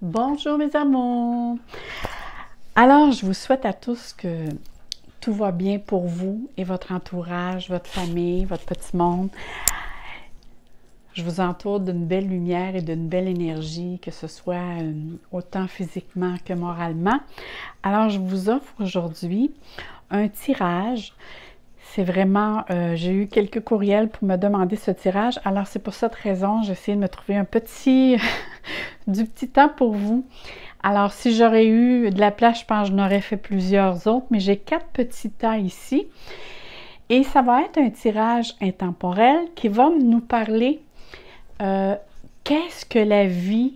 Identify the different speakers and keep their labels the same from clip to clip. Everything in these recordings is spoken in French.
Speaker 1: Bonjour mes amours! Alors, je vous souhaite à tous que tout va bien pour vous et votre entourage, votre famille, votre petit monde. Je vous entoure d'une belle lumière et d'une belle énergie, que ce soit autant physiquement que moralement. Alors, je vous offre aujourd'hui un tirage. C'est vraiment, j'ai eu quelques courriels pour me demander ce tirage. Alors, c'est pour cette raison, j'ai essayé de me trouver un petit, du petit temps pour vous. Alors, si j'aurais eu de la place, je pense que je n'aurais fait plusieurs autres, mais j'ai 4 petits temps ici. Et ça va être un tirage intemporel qui va nous parler qu'est-ce que la vie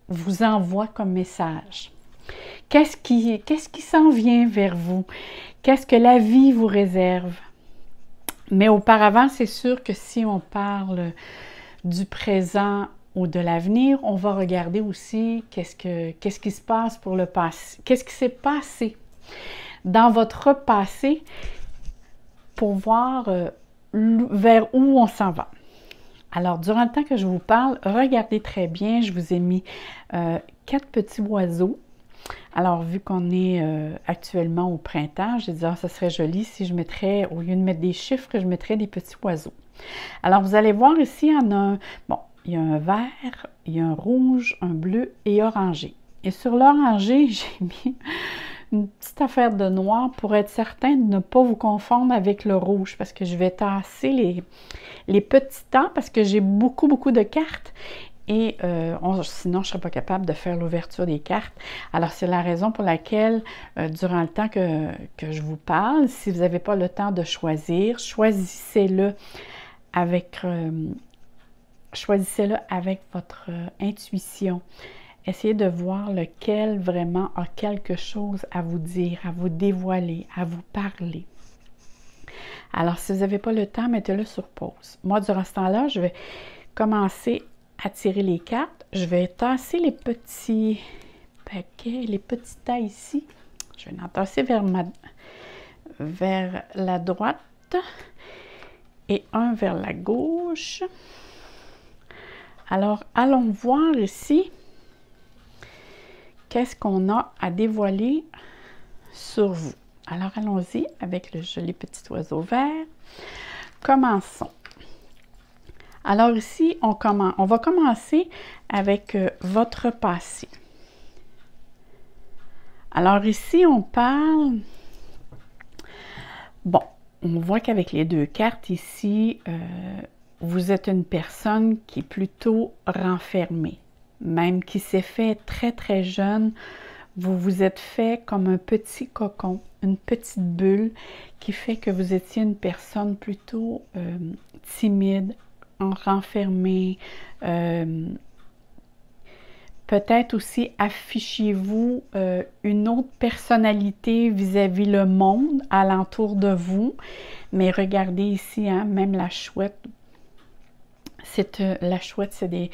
Speaker 1: vous envoie comme message? Qu'est-ce qui s'en vient vers vous? Qu'est-ce que la vie vous réserve? Mais auparavant, c'est sûr que si on parle du présent ou de l'avenir, on va regarder aussi qu'est-ce qui se passe pour le passé. Qu'est-ce qui s'est passé dans votre passé pour voir vers où on s'en va. Alors, durant le temps que je vous parle, regardez très bien, je vous ai mis 4 petits oiseaux. Alors, vu qu'on est actuellement au printemps, j'ai dit, ça serait joli si je mettrais, au lieu de mettre des chiffres, je mettrais des petits oiseaux. Alors, vous allez voir ici, il y en a un, bon, il y a un vert, il y a un rouge, un bleu et orangé. Et sur l'orangé, j'ai mis une petite affaire de noir pour être certain de ne pas vous confondre avec le rouge, parce que je vais tasser les petits temps, parce que j'ai beaucoup de cartes. Et sinon, je ne serais pas capable de faire l'ouverture des cartes. Alors, c'est la raison pour laquelle, durant le temps que je vous parle, si vous n'avez pas le temps de choisir, choisissez-le avec votre intuition. Essayez de voir lequel vraiment a quelque chose à vous dire, à vous dévoiler, à vous parler. Alors, si vous n'avez pas le temps, mettez-le sur pause. Moi, durant ce temps-là, je vais commencer à tirer les cartes. Je vais tasser les petits paquets, les petits tas ici. Je vais en tasser vers la droite et un vers la gauche. Alors, allons voir ici qu'est-ce qu'on a à dévoiler sur vous. Alors, allons-y avec le joli petit oiseau vert. Commençons. Alors ici, on va commencer avec votre passé. Alors ici, on parle... Bon, on voit qu'avec les 2 cartes ici, vous êtes une personne qui est plutôt renfermée, même qui s'est fait très jeune. Vous vous êtes fait comme un petit cocon, une petite bulle qui fait que vous étiez une personne plutôt timide, renfermée. Peut-être aussi affichez-vous une autre personnalité vis-à-vis le monde alentour de vous. Mais regardez ici, hein, même la chouette. La chouette, c'est des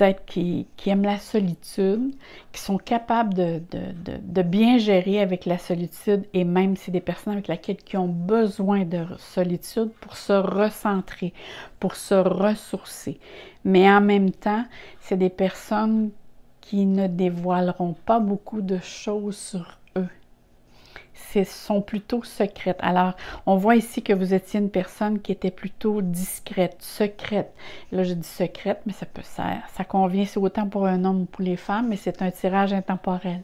Speaker 1: êtres qui aiment la solitude, qui sont capables de bien gérer avec la solitude, et même c'est des personnes avec lesquelles qui ont besoin de solitude pour se recentrer, pour se ressourcer. Mais en même temps, c'est des personnes qui ne dévoileront pas beaucoup de choses sur eux. Sont plutôt secrètes. Alors, on voit ici que vous étiez une personne qui était plutôt discrète, secrète. Là, je dis secrète, mais ça convient, c'est autant pour un homme ou pour les femmes, mais c'est un tirage intemporel.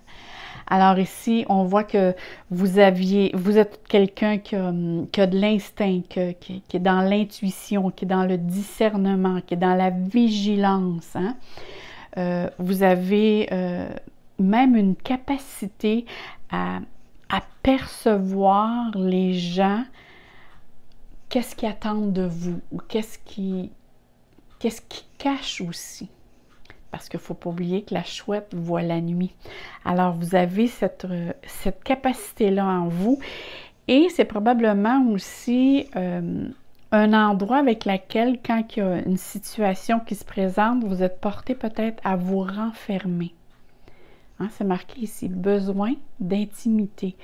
Speaker 1: Alors ici, on voit que vous êtes quelqu'un qui a de l'instinct, qui est dans l'intuition, qui est dans le discernement, qui est dans la vigilance. Hein? Vous avez même une capacité à percevoir les gens, qu'est-ce qu'ils attendent de vous, ou qu'est-ce qu'ils cachent aussi. Parce qu'il ne faut pas oublier que la chouette voit la nuit. Alors, vous avez cette capacité-là en vous, et c'est probablement aussi un endroit avec lequel, quand il y a une situation qui se présente, vous êtes porté peut-être à vous renfermer. Hein, c'est marqué ici, besoin d'intimité.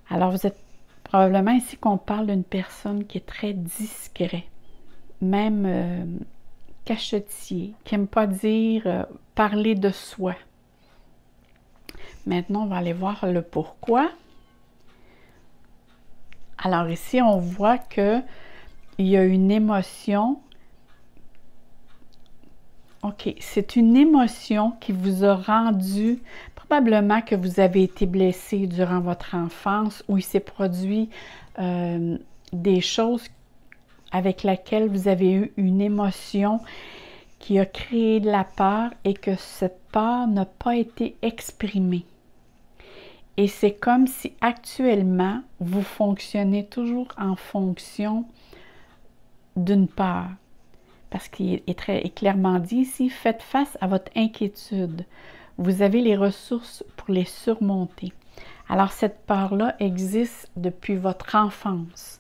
Speaker 1: Alors, vous êtes probablement ici qu'on parle d'une personne qui est très discrète, même cachetier, qui n'aime pas dire parler de soi. Maintenant, on va aller voir le pourquoi. Alors ici, on voit qu'il y a une émotion. OK, c'est une émotion qui vous a rendu, probablement que vous avez été blessé durant votre enfance, où il s'est produit des choses avec lesquelles vous avez eu une émotion qui a créé de la peur et que cette peur n'a pas été exprimée. Et c'est comme si actuellement, vous fonctionnez toujours en fonction d'une peur. Parce qu'il est très clairement dit ici, faites face à votre inquiétude. Vous avez les ressources pour les surmonter. Alors cette peur-là existe depuis votre enfance.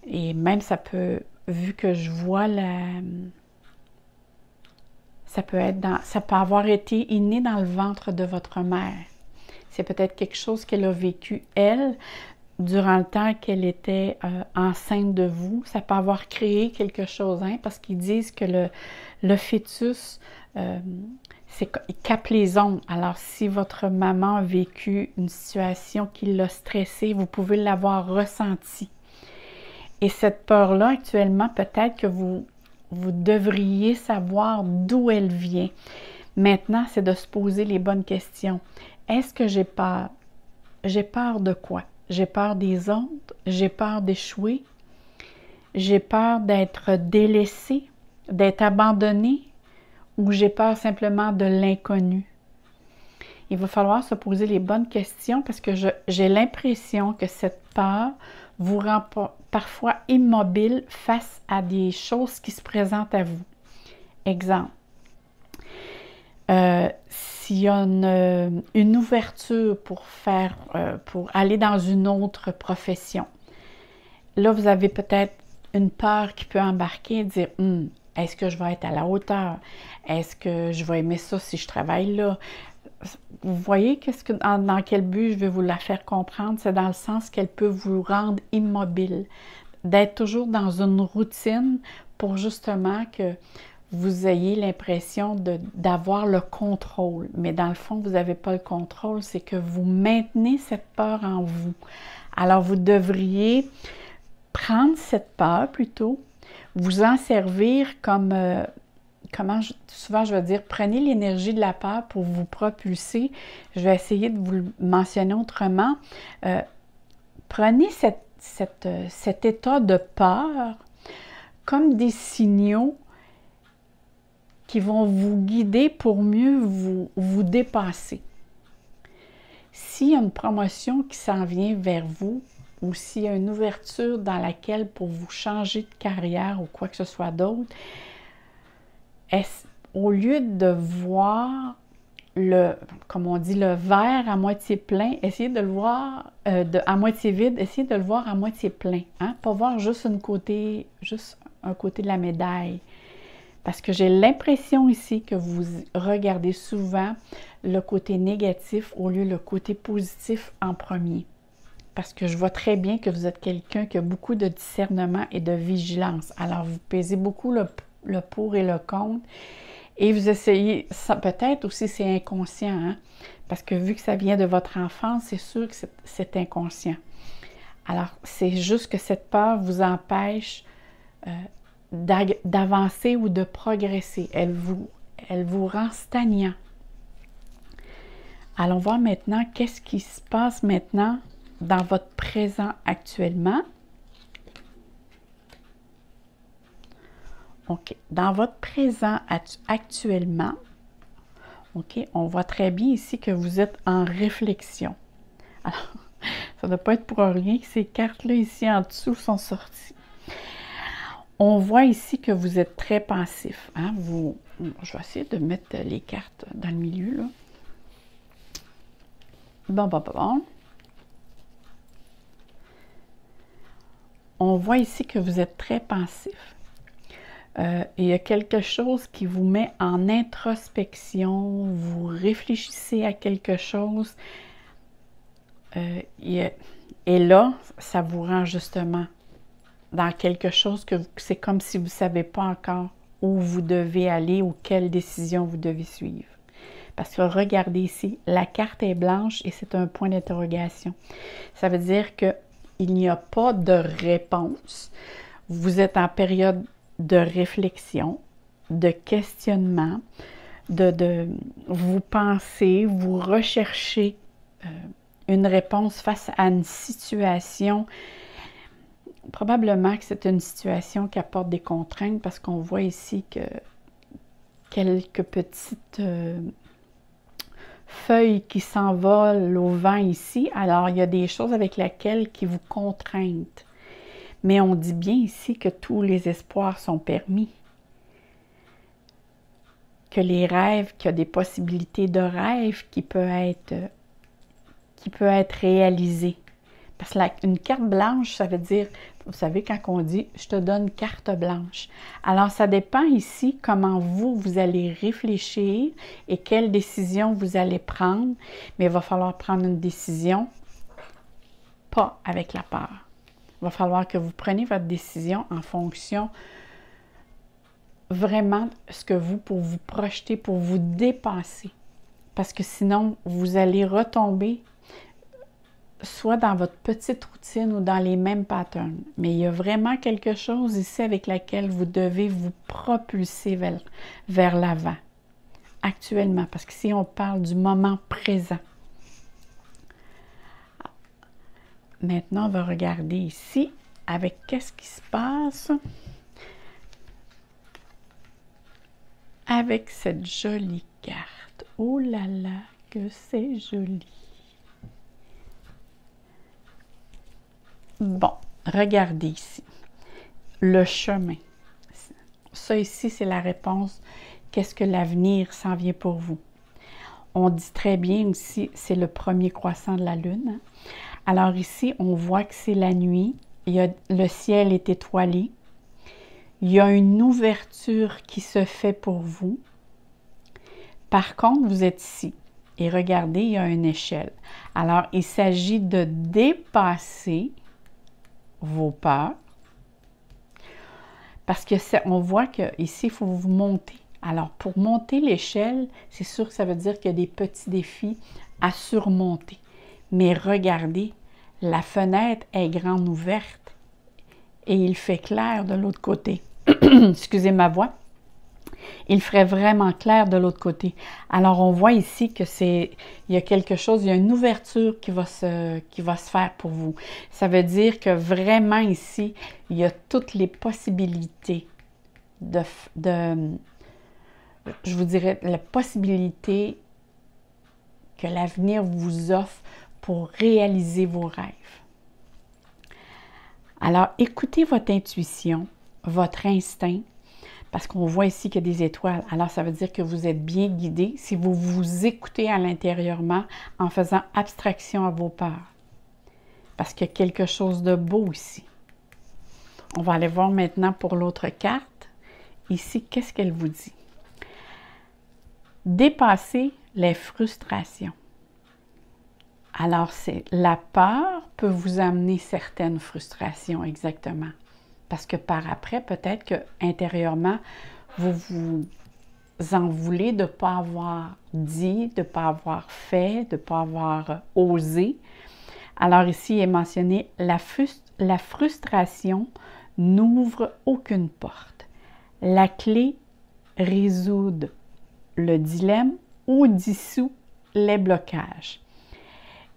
Speaker 1: Et même ça peut, vu que je vois ça peut avoir été inné dans le ventre de votre mère. C'est peut-être quelque chose qu'elle a vécu, elle, durant le temps qu'elle était enceinte de vous. Ça peut avoir créé quelque chose, hein, parce qu'ils disent que le fœtus, il capte les ondes. Alors, si votre maman a vécu une situation qui l'a stressée, vous pouvez l'avoir ressentie. Et cette peur-là, actuellement, peut-être que vous devriez savoir d'où elle vient. Maintenant, c'est de se poser les bonnes questions. Est-ce que j'ai peur? J'ai peur de quoi? J'ai peur des autres? J'ai peur d'échouer? J'ai peur d'être délaissée, d'être abandonnée? Ou j'ai peur simplement de l'inconnu? Il va falloir se poser les bonnes questions parce que j'ai l'impression que cette peur vous rend parfois immobile face à des choses qui se présentent à vous. Exemple. S'il y a une ouverture pour aller dans une autre profession, là, vous avez peut-être une peur qui peut embarquer et dire est-ce que je vais être à la hauteur? Est-ce que je vais aimer ça si je travaille là? Vous voyez dans quel but je vais vous la faire comprendre? C'est dans le sens qu'elle peut vous rendre immobile, d'être toujours dans une routine pour justement que vous ayez l'impression d'avoir le contrôle. Mais dans le fond, vous n'avez pas le contrôle, c'est que vous maintenez cette peur en vous. Alors, vous devriez prendre cette peur plutôt, vous en servir comme, souvent je vais dire, prenez l'énergie de la peur pour vous propulser. Je vais essayer de vous le mentionner autrement. Prenez cet état de peur comme des signaux qui vont vous guider pour mieux vous dépasser. S'il y a une promotion qui s'en vient vers vous, ou s'il y a une ouverture dans laquelle pour vous changer de carrière ou quoi que ce soit d'autre, au lieu de voir comme on dit, le verre à moitié plein, essayez de le voir à moitié vide, essayez de le voir à moitié plein. Hein? Pas voir juste un côté de la médaille. Parce que j'ai l'impression ici que vous regardez souvent le côté négatif au lieu le côté positif en premier. Parce que je vois très bien que vous êtes quelqu'un qui a beaucoup de discernement et de vigilance. Alors, vous pesez beaucoup le pour et le contre. Et vous essayez, peut-être aussi c'est inconscient, hein? Parce que vu que ça vient de votre enfance, c'est sûr que c'est inconscient. Alors, c'est juste que cette peur vous empêche d'avancer ou de progresser. Elle vous rend stagnant. Allons voir maintenant qu'est-ce qui se passe maintenant dans votre présent actuellement. OK. Dans votre présent actuellement, OK, on voit très bien ici que vous êtes en réflexion. Alors, ça ne doit pas être pour rien que ces cartes-là ici en dessous sont sorties. On voit ici que vous êtes très pensif. Hein? Je vais essayer de mettre les cartes dans le milieu, là. Bon. On voit ici que vous êtes très pensif. Il y a quelque chose qui vous met en introspection, vous réfléchissez à quelque chose, et là, ça vous rend justement dans quelque chose que c'est comme si vous ne savez pas encore où vous devez aller ou quelle décision vous devez suivre. Parce que regardez ici, la carte est blanche et c'est un point d'interrogation. Ça veut dire qu'il n'y a pas de réponse. Vous êtes en période de réflexion, de questionnement, vous pensez, vous recherchez une réponse face à une situation. Probablement que c'est une situation qui apporte des contraintes parce qu'on voit ici que quelques petites feuilles qui s'envolent au vent ici. Alors, il y a des choses avec lesquelles qui vous contraignent. Mais on dit bien ici que tous les espoirs sont permis. Que les rêves, qu'il y a des possibilités de rêve qui peut être réalisées. Parce qu'une carte blanche, ça veut dire, vous savez, quand on dit « je te donne carte blanche ». Alors, ça dépend ici comment vous allez réfléchir et quelle décision vous allez prendre. Mais il va falloir prendre une décision, pas avec la peur. Il va falloir que vous preniez votre décision en fonction vraiment ce que pour vous projeter, pour vous dépasser. Parce que sinon, vous allez retomber soit dans votre petite routine ou dans les mêmes patterns. Mais il y a vraiment quelque chose ici avec laquelle vous devez vous propulser vers l'avant, actuellement, parce que si on parle du moment présent. Maintenant, on va regarder ici avec qu'est-ce qui se passe avec cette jolie carte. Oh là là, que c'est joli! Bon, regardez ici. Le chemin. Ça ici, c'est la réponse. Qu'est-ce que l'avenir s'en vient pour vous? On dit très bien ici, c'est le premier croissant de la lune. Alors ici, on voit que c'est la nuit. Le ciel est étoilé. Il y a une ouverture qui se fait pour vous. Par contre, vous êtes ici. Et regardez, il y a une échelle. Alors, il s'agit de dépasser vos peurs. Parce que on voit qu'ici, il faut vous monter. Alors, pour monter l'échelle, c'est sûr que ça veut dire qu'il y a des petits défis à surmonter. Mais regardez, la fenêtre est grande ouverte et il fait clair de l'autre côté. Excusez ma voix. Il ferait vraiment clair de l'autre côté. Alors, on voit ici que il y a quelque chose, il y a une ouverture qui va se faire pour vous. Ça veut dire que vraiment ici, il y a toutes les possibilités je vous dirais, la possibilité que l'avenir vous offre pour réaliser vos rêves. Alors, écoutez votre intuition, votre instinct, parce qu'on voit ici qu'il y a des étoiles. Alors, ça veut dire que vous êtes bien guidé si vous vous écoutez à l'intérieurement en faisant abstraction à vos peurs. Parce qu'il y a quelque chose de beau ici. On va aller voir maintenant pour l'autre carte. Ici, qu'est-ce qu'elle vous dit? Dépasser les frustrations. Alors, la peur peut vous amener certaines frustrations, exactement. Parce que par après, peut-être que intérieurement, vous vous en voulez de ne pas avoir dit, de ne pas avoir fait, de ne pas avoir osé. Alors ici, il est mentionné, la frustration n'ouvre aucune porte. La clé résout le dilemme ou dissout les blocages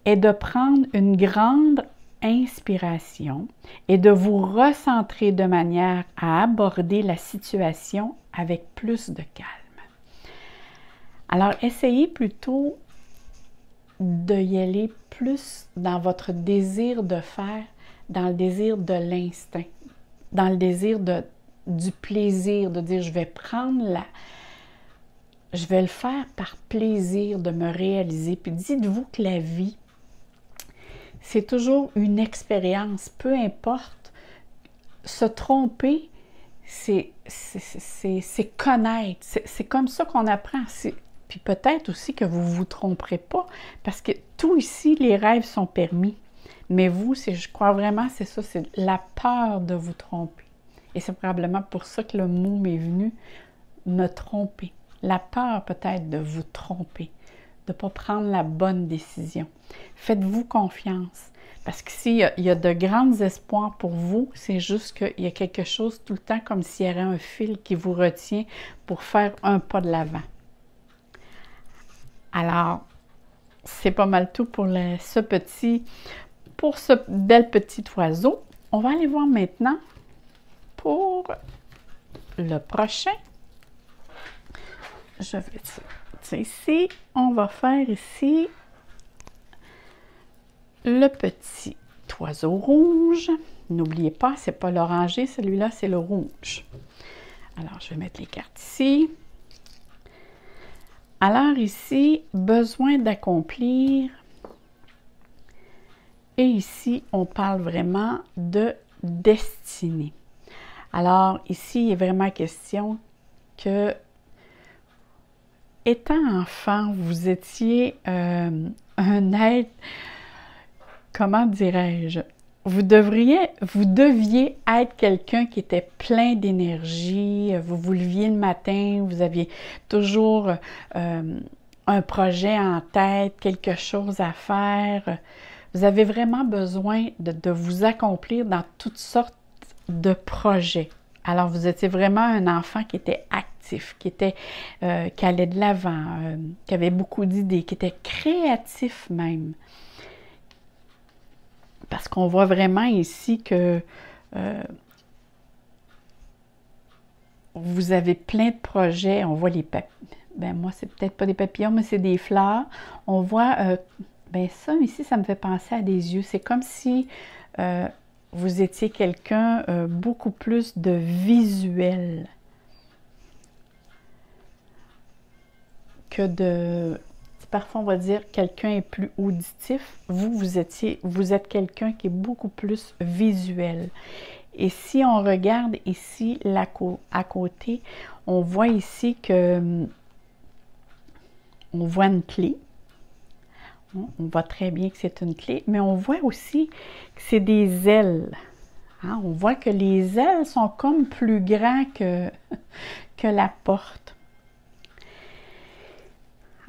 Speaker 1: est de prendre une grande inspiration et de vous recentrer de manière à aborder la situation avec plus de calme. Alors, essayez plutôt d'y aller plus dans votre désir de faire, dans le désir de l'instinct, dans le désir du plaisir, de dire je vais le faire par plaisir de me réaliser. Puis dites-vous que la vie, c'est toujours une expérience, peu importe. Se tromper, c'est connaître. C'est comme ça qu'on apprend. Puis peut-être aussi que vous ne vous tromperez pas, parce que tout ici, les rêves sont permis. Mais vous, je crois vraiment, c'est ça, c'est la peur de vous tromper. Et c'est probablement pour ça que le mot m'est venu, me tromper. La peur peut-être de vous tromper, de ne pas prendre la bonne décision. Faites-vous confiance. Parce qu'ici, il y a de grands espoirs pour vous. C'est juste qu'il y a quelque chose tout le temps comme s'il y avait un fil qui vous retient pour faire un pas de l'avant. Alors, c'est pas mal tout pour ce bel petit oiseau. On va aller voir maintenant pour le prochain. Je vais dire ici, on va faire ici le petit oiseau rouge. N'oubliez pas, c'est pas l'orangé, celui-là, c'est le rouge. Alors, je vais mettre les cartes ici. Alors ici, besoin d'accomplir. Et ici, on parle vraiment de destinée. Alors ici, il est vraiment question que, étant enfant, vous étiez un être, comment dirais-je, vous deviez être quelqu'un qui était plein d'énergie, vous vous leviez le matin, vous aviez toujours un projet en tête, quelque chose à faire. Vous avez vraiment besoin de vous accomplir dans toutes sortes de projets. Alors, vous étiez vraiment un enfant qui était actif, qui allait de l'avant, qui avait beaucoup d'idées, qui était créatif même. Parce qu'on voit vraiment ici que vous avez plein de projets. On voit les papillons. Ben moi, c'est peut-être pas des papillons, mais c'est des fleurs. On voit, ben ça ici, ça me fait penser à des yeux. C'est comme si vous étiez quelqu'un beaucoup plus de visuel que de... Parfois, on va dire quelqu'un est plus auditif. Vous êtes quelqu'un qui est beaucoup plus visuel. Et si on regarde ici à côté, on voit ici que on voit une clé. On voit très bien que c'est une clé, mais on voit aussi que c'est des ailes. Hein? On voit que les ailes sont comme plus grands que la porte.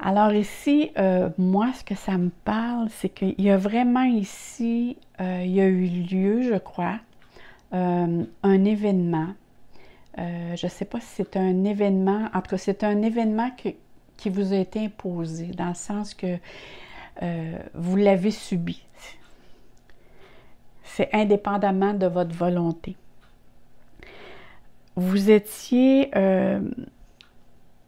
Speaker 1: Alors ici, moi, ce que ça me parle, c'est qu'il y a vraiment ici, il y a eu lieu, je crois, un événement. Je ne sais pas si c'est un événement, en tout cas, c'est un événement qui vous a été imposé, dans le sens que vous l'avez subi. C'est indépendamment de votre volonté. Vous étiez...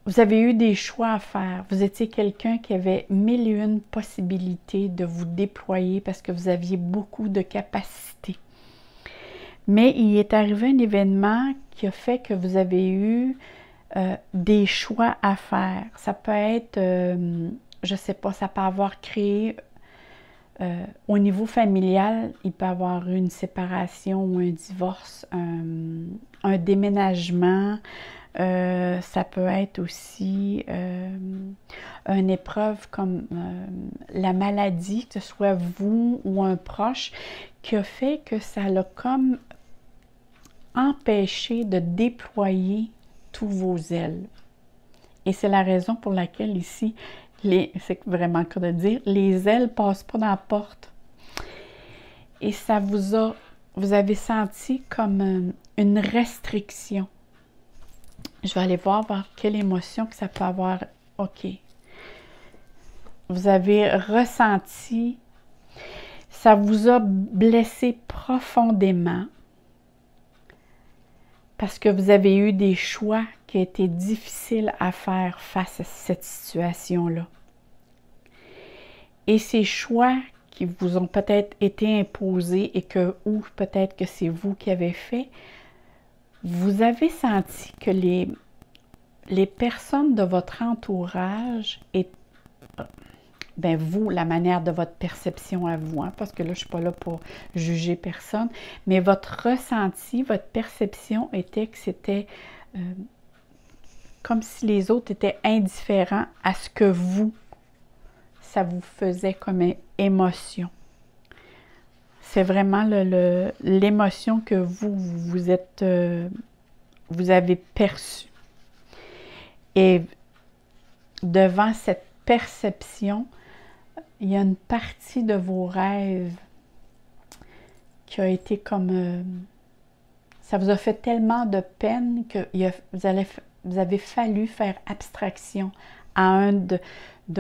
Speaker 1: vous avez eu des choix à faire. Vous étiez quelqu'un qui avait 1001 possibilités de vous déployer parce que vous aviez beaucoup de capacités. Mais il est arrivé un événement qui a fait que vous avez eu des choix à faire. Ça peut être, je ne sais pas, ça peut avoir créé, au niveau familial, il peut y avoir une séparation ou un divorce, un déménagement. Ça peut être aussi une épreuve comme la maladie, que ce soit vous ou un proche, qui a fait que ça l'a comme empêché de déployer tous vos ailes. Et c'est la raison pour laquelle ici, c'est vraiment le cas de dire, les ailes ne passent pas dans la porte. Et ça vous avez senti comme une restriction. Je vais aller voir quelle émotion que ça peut avoir. OK. Vous avez ressenti, ça vous a blessé profondément parce que vous avez eu des choix qui étaient difficiles à faire face à cette situation-là. Et ces choix qui vous ont peut-être été imposés ou peut-être que c'est vous qui avez fait, vous avez senti que les personnes de votre entourage, vous, la manière de votre perception à vous, hein, parce que là, je ne suis pas là pour juger personne, mais votre ressenti, votre perception était que c'était comme si les autres étaient indifférents à ce que ça vous faisait comme émotion. c'est vraiment l'émotion que vous avez perçue. Et devant cette perception, il y a une partie de vos rêves qui a été comme... ça vous a fait tellement de peine que vous avez fallu faire abstraction à un de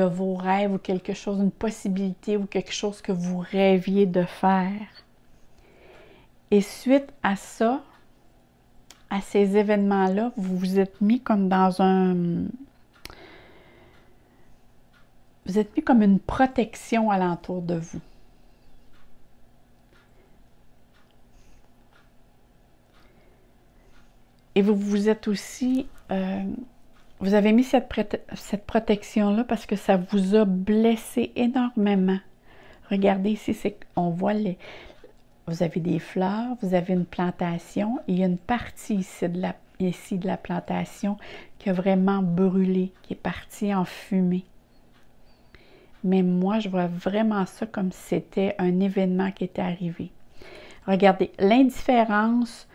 Speaker 1: vos rêves ou quelque chose, une possibilité ou quelque chose que vous rêviez de faire. Et suite à ça, à ces événements-là, vous vous êtes mis comme dans un... Vous êtes mis comme une protection alentour de vous. Et vous vous êtes aussi... vous avez mis cette protection-là parce que ça vous a blessé énormément. Regardez ici, on voit vous avez des fleurs, vous avez une plantation, et il y a une partie ici de la plantation qui a vraiment brûlé, qui est partie en fumée. Mais moi, je vois vraiment ça comme si c'était un événement qui était arrivé. Regardez, l'indifférence,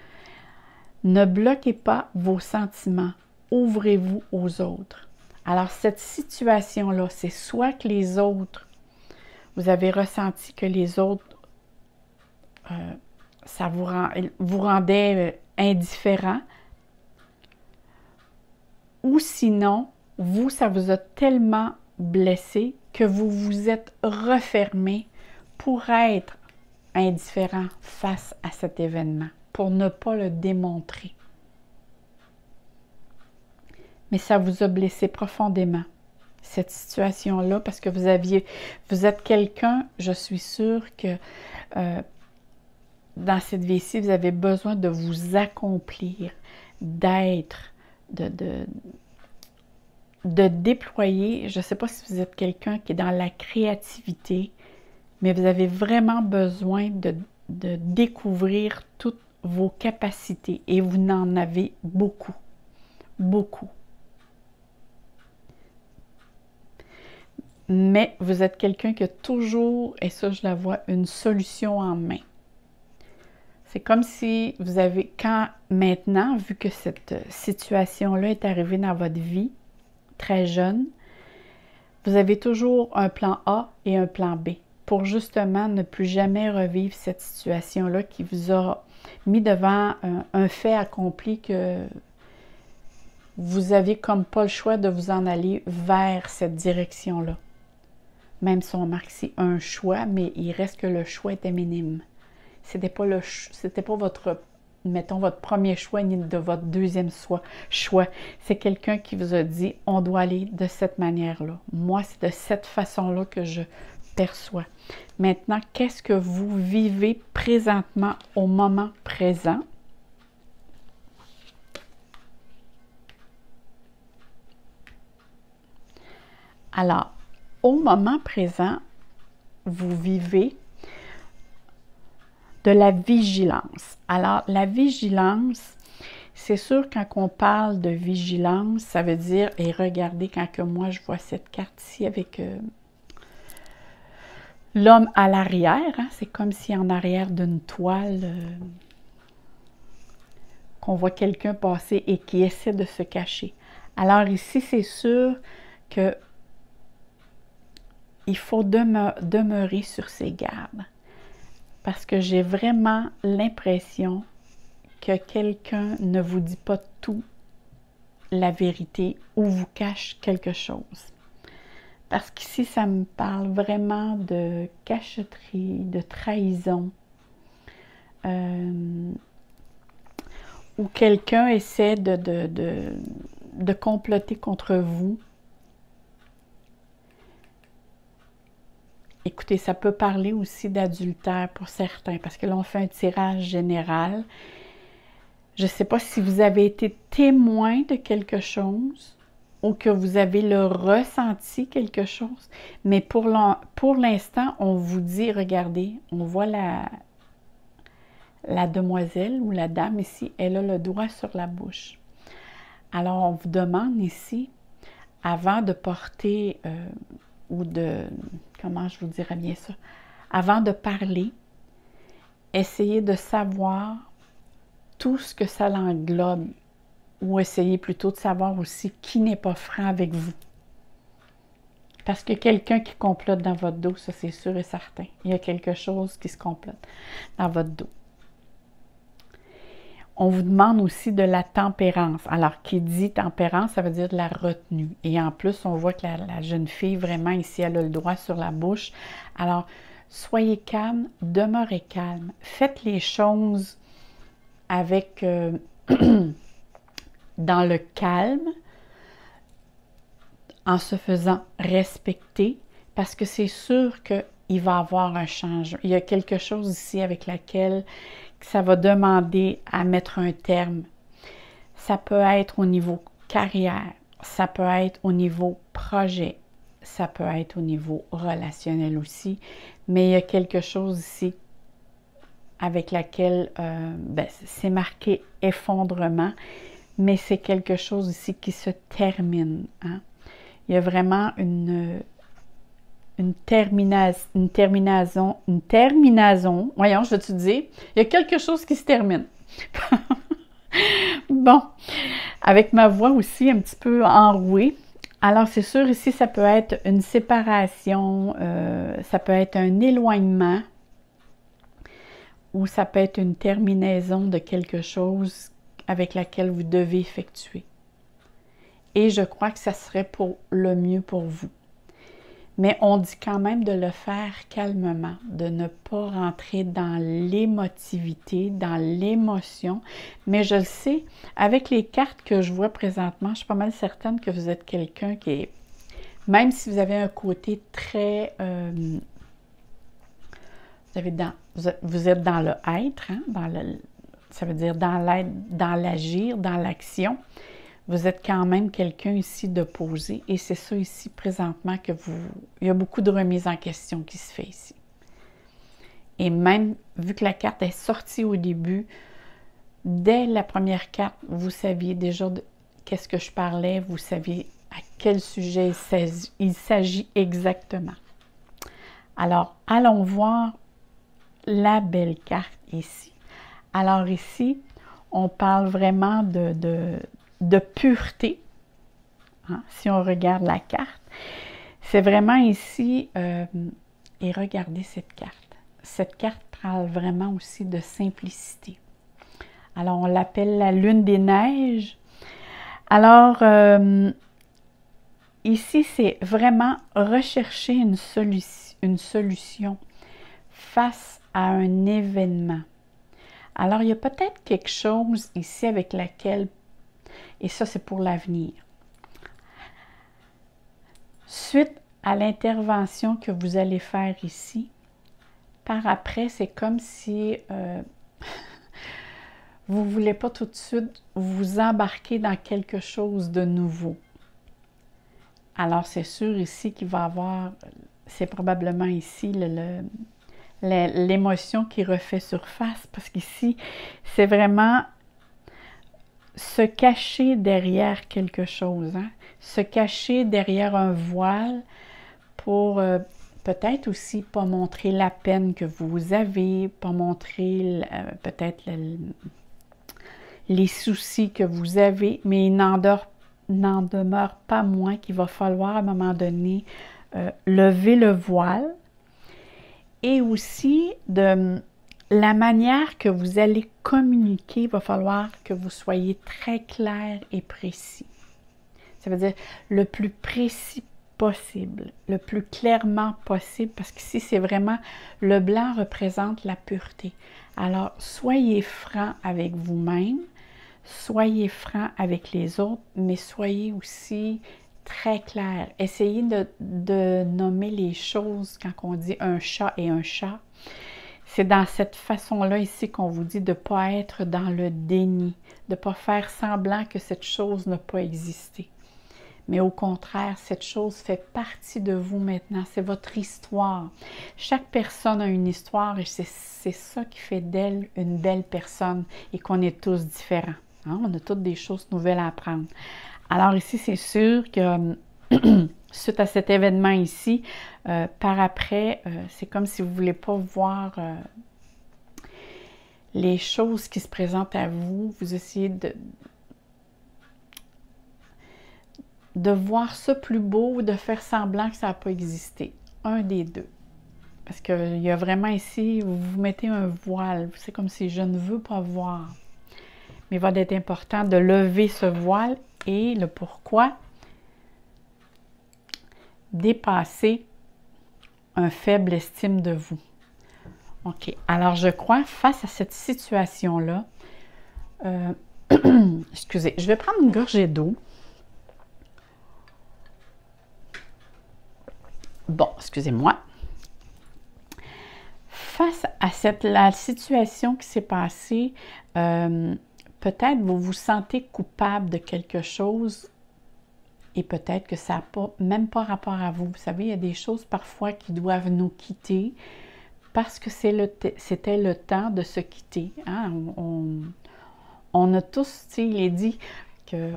Speaker 1: ne bloquez pas vos sentiments. Ouvrez-vous aux autres. Alors, cette situation-là, c'est soit que les autres, vous avez ressenti que les autres, ça vous rendait indifférent, ou sinon, vous, ça vous a tellement blessé que vous vous êtes refermé pour être indifférent face à cet événement, pour ne pas le démontrer. Mais ça vous a blessé profondément, cette situation-là, parce que vous êtes quelqu'un, je suis sûre que dans cette vie-ci, vous avez besoin de vous accomplir, d'être, de déployer. Je ne sais pas si vous êtes quelqu'un qui est dans la créativité, mais vous avez vraiment besoin de découvrir toutes vos capacités et vous en avez beaucoup, beaucoup. Mais vous êtes quelqu'un qui a toujours, et ça je la vois, une solution en main. C'est comme si vous avez, maintenant, vu que cette situation-là est arrivée dans votre vie, très jeune, vous avez toujours un plan A et un plan B pour justement ne plus jamais revivre cette situation-là qui vous a mis devant un fait accompli que vous aviez comme pas le choix de vous en aller vers cette direction-là. Même si on marque ici un choix, mais il reste que le choix était minime. C'était pas votre, mettons, votre premier choix ni de votre deuxième choix. C'est quelqu'un qui vous a dit, on doit aller de cette manière-là. Moi, c'est de cette façon-là que je perçois. Maintenant, qu'est-ce que vous vivez présentement au moment présent? Alors, au moment présent, vous vivez de la vigilance. Alors, la vigilance, c'est sûr, quand on parle de vigilance, ça veut dire, et regardez, quand que moi je vois cette carte-ci avec l'homme à l'arrière, hein, c'est comme si en arrière d'une toile, qu'on voit quelqu'un passer et qui essaie de se cacher. Alors ici, c'est sûr que il faut demeurer sur ses gardes. Parce que j'ai vraiment l'impression que quelqu'un ne vous dit pas tout la vérité ou vous cache quelque chose. Parce qu'ici, ça me parle vraiment de cachotterie, de trahison. Ou quelqu'un essaie de comploter contre vous. Écoutez, ça peut parler aussi d'adultère pour certains, parce que là, on fait un tirage général. Je ne sais pas si vous avez été témoin de quelque chose ou que vous avez le ressenti quelque chose, mais pour l'instant, on vous dit, regardez, on voit la demoiselle ou la dame ici, elle a le doigt sur la bouche. Alors, on vous demande ici, avant de porter ou de... Comment je vous dirais bien ça? Avant de parler, essayez de savoir tout ce que ça l'englobe, ou essayez plutôt de savoir aussi qui n'est pas franc avec vous. Parce que quelqu'un qui complote dans votre dos, ça c'est sûr et certain. Il y a quelque chose qui se complote dans votre dos. On vous demande aussi de la tempérance. Alors, qui dit tempérance, ça veut dire de la retenue. Et en plus, on voit que la jeune fille, vraiment, ici, elle a le doigt sur la bouche. Alors, soyez calme, demeurez calme. Faites les choses avec, dans le calme, en se faisant respecter, parce que c'est sûr qu'il va y avoir un changement. Il y a quelque chose ici avec laquelle ça va demander à mettre un terme. Ça peut être au niveau carrière, ça peut être au niveau projet, ça peut être au niveau relationnel aussi, mais il y a quelque chose ici avec laquelle c'est marqué effondrement, mais c'est quelque chose ici qui se termine. Hein? Il y a vraiment une terminaison, voyons, je vais te dire, il y a quelque chose qui se termine. Bon, avec ma voix aussi un petit peu enrouée. Alors, c'est sûr, ici, ça peut être une séparation, ça peut être un éloignement, ou ça peut être une terminaison de quelque chose avec laquelle vous devez effectuer. Et je crois que ça serait pour le mieux pour vous. Mais on dit quand même de le faire calmement, de ne pas rentrer dans l'émotivité, dans l'émotion. Mais je le sais, avec les cartes que je vois présentement, je suis pas mal certaine que vous êtes quelqu'un qui est, même si vous avez un côté très, vous êtes dans le être, hein, ça veut dire dans l'agir, dans l'action. Vous êtes quand même quelqu'un ici de posé et c'est ça ici présentement il y a beaucoup de remises en question qui se fait ici. Et même, vu que la carte est sortie au début, dès la première carte, vous saviez déjà de qu'est-ce que je parlais, vous saviez à quel sujet il s'agit exactement. Alors, allons voir la belle carte ici. Alors ici, on parle vraiment de pureté, hein, si on regarde la carte. C'est vraiment ici, et regardez cette carte. Cette carte parle vraiment aussi de simplicité. Alors, on l'appelle la lune des neiges. Alors, ici, c'est vraiment rechercher une solution face à un événement. Alors, il y a peut-être quelque chose ici avec laquelle, et ça, c'est pour l'avenir. Suite à l'intervention que vous allez faire ici, par après, c'est comme si vous ne voulez pas tout de suite vous embarquer dans quelque chose de nouveau. Alors, c'est sûr ici qu'il va y avoir, c'est probablement ici l'émotion qui refait surface, parce qu'ici, c'est vraiment se cacher derrière quelque chose, hein? Se cacher derrière un voile pour peut-être aussi pas montrer la peine que vous avez, pas montrer peut-être les soucis que vous avez, mais il n'en demeure pas moins qu'il va falloir à un moment donné lever le voile et aussi de la manière que vous allez communiquer, il va falloir que vous soyez très clair et précis. Ça veut dire le plus précis possible, le plus clairement possible, parce qu'ici, c'est vraiment, le blanc représente la pureté. Alors, soyez franc avec vous-même, soyez franc avec les autres, mais soyez aussi très clair. Essayez de nommer les choses quand on dit un chat et un chat. C'est dans cette façon-là ici qu'on vous dit de ne pas être dans le déni, de ne pas faire semblant que cette chose n'a pas existé. Mais au contraire, cette chose fait partie de vous maintenant. C'est votre histoire. Chaque personne a une histoire et c'est ça qui fait d'elle une belle personne et qu'on est tous différents. Hein? On a toutes des choses nouvelles à apprendre. Alors ici, c'est sûr que suite à cet événement ici, par après, c'est comme si vous ne voulez pas voir les choses qui se présentent à vous, vous essayez de voir ça plus beau ou de faire semblant que ça n'a pas existé. Un des deux. Parce qu'il y a vraiment ici, vous mettez un voile. C'est comme si je ne veux pas voir. Mais il va être important de lever ce voile et le pourquoi. Dépasser un faible estime de vous. OK. Alors, je crois, face à cette situation-là, excusez, je vais prendre une gorgée d'eau. Bon, excusez-moi. Face à la situation qui s'est passée, peut-être vous vous sentez coupable de quelque chose et peut-être que ça n'a même pas rapport à vous. Vous savez, il y a des choses parfois qui doivent nous quitter parce que c'était le temps de se quitter. Hein? On a tous, tu sais, il est dit que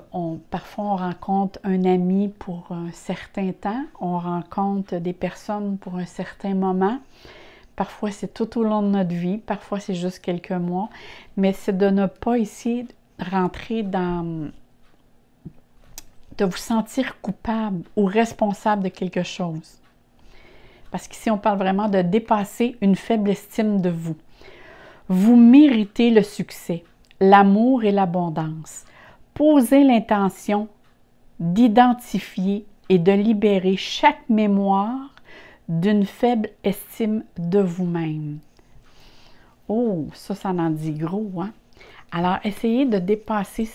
Speaker 1: parfois on rencontre un ami pour un certain temps, on rencontre des personnes pour un certain moment. Parfois, c'est tout au long de notre vie, parfois c'est juste quelques mois, mais c'est de ne pas ici rentrer dans... de vous sentir coupable ou responsable de quelque chose. Parce qu'ici, on parle vraiment de dépasser une faible estime de vous. Vous méritez le succès, l'amour et l'abondance. Posez l'intention d'identifier et de libérer chaque mémoire d'une faible estime de vous-même. Oh, ça en dit gros, hein? Alors, essayez de dépasser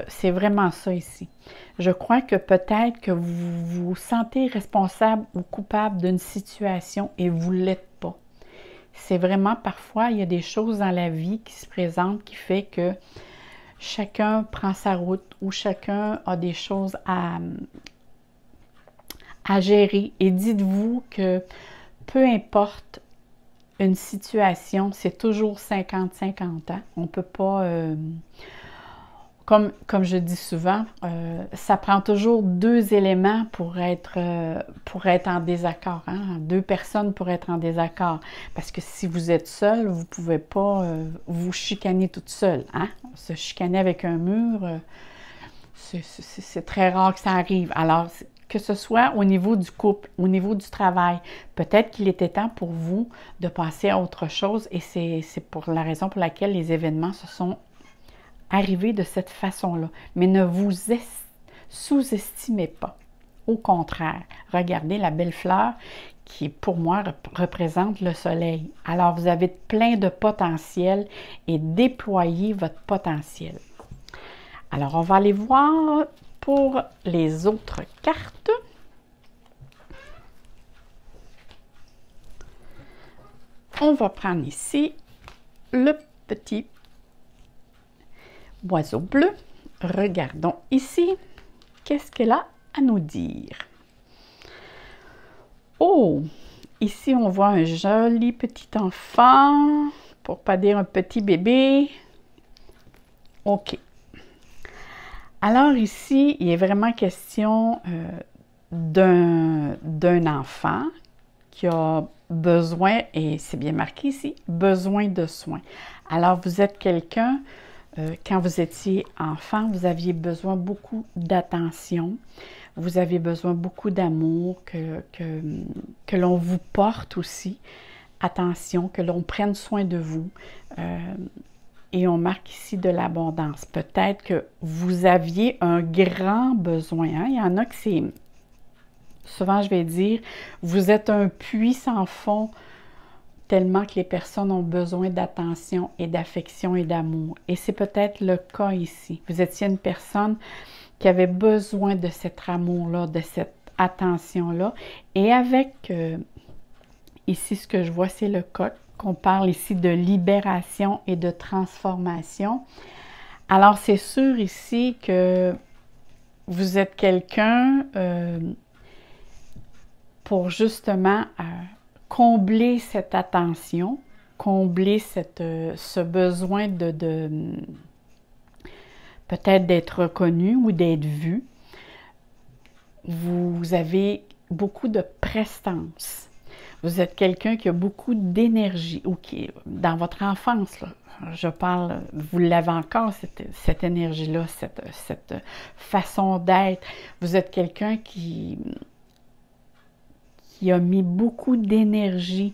Speaker 1: c'est vraiment ça ici. Je crois que peut-être que vous vous sentez responsable ou coupable d'une situation et vous ne l'êtes pas. C'est vraiment parfois, il y a des choses dans la vie qui se présentent qui fait que chacun prend sa route ou chacun a des choses à gérer. Et dites-vous que peu importe une situation, c'est toujours 50-50. Hein? On ne peut pas, comme je dis souvent, ça prend toujours deux éléments pour être en désaccord. Hein? Deux personnes pour être en désaccord. Parce que si vous êtes seul, vous ne pouvez pas vous chicaner toute seule. Hein? Se chicaner avec un mur, c'est très rare que ça arrive. Alors, que ce soit au niveau du couple, au niveau du travail, peut-être qu'il était temps pour vous de passer à autre chose et c'est pour la raison pour laquelle les événements se sont arrivés de cette façon-là. Mais ne vous sous-estimez pas. Au contraire, regardez la belle fleur qui, pour moi, représente le soleil. Alors, vous avez plein de potentiel et déployez votre potentiel. Alors, on va aller voir pour les autres cartes. On va prendre ici le petit oiseau bleu. Regardons ici, qu'est-ce qu'elle a à nous dire. Oh, ici on voit un joli petit enfant, pour pas dire un petit bébé. OK. Alors ici, il est vraiment question d'un enfant qui a besoin, et c'est bien marqué ici, besoin de soins. Alors vous êtes quelqu'un, quand vous étiez enfant, vous aviez besoin beaucoup d'attention, vous avez besoin beaucoup d'amour, que l'on vous porte aussi, attention, que l'on prenne soin de vous. Et on marque ici de l'abondance. Peut-être que vous aviez un grand besoin. Hein? Il y en a que c'est... Souvent, je vais dire, vous êtes un puits sans fond tellement que les personnes ont besoin d'attention et d'affection et d'amour. Et c'est peut-être le cas ici. Vous étiez une personne qui avait besoin de cet amour-là, de cette attention-là. Et avec, ici, ce que je vois, c'est le coq. On parle ici de libération et de transformation. Alors, c'est sûr ici que vous êtes quelqu'un pour justement combler cette attention, combler ce besoin de peut-être d'être reconnu ou d'être vu. Vous avez beaucoup de prestance. Vous êtes quelqu'un qui a beaucoup d'énergie, ou qui, dans votre enfance, là, je parle, vous l'avez encore, cette énergie-là, cette façon d'être. Vous êtes quelqu'un qui a mis beaucoup d'énergie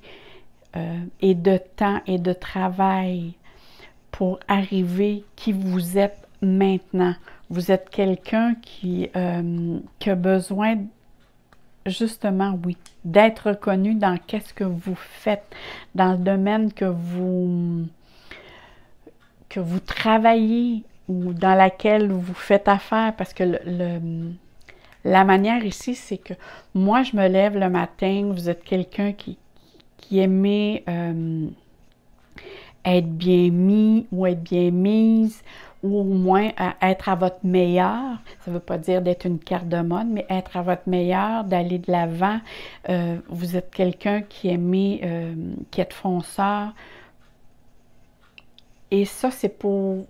Speaker 1: et de temps et de travail pour arriver qui vous êtes maintenant. Vous êtes quelqu'un qui a besoin, justement, oui, d'être reconnu dans qu'est-ce que vous faites, dans le domaine que vous travaillez ou dans laquelle vous faites affaire, parce que la manière ici, c'est que moi, je me lève le matin, vous êtes quelqu'un qui aimait être bien mis ou être bien mise, ou au moins être à votre meilleur. Ça ne veut pas dire d'être une carte de mode, mais être à votre meilleur, d'aller de l'avant. Vous êtes quelqu'un qui aimait, qui est fonceur. Et ça, c'est pour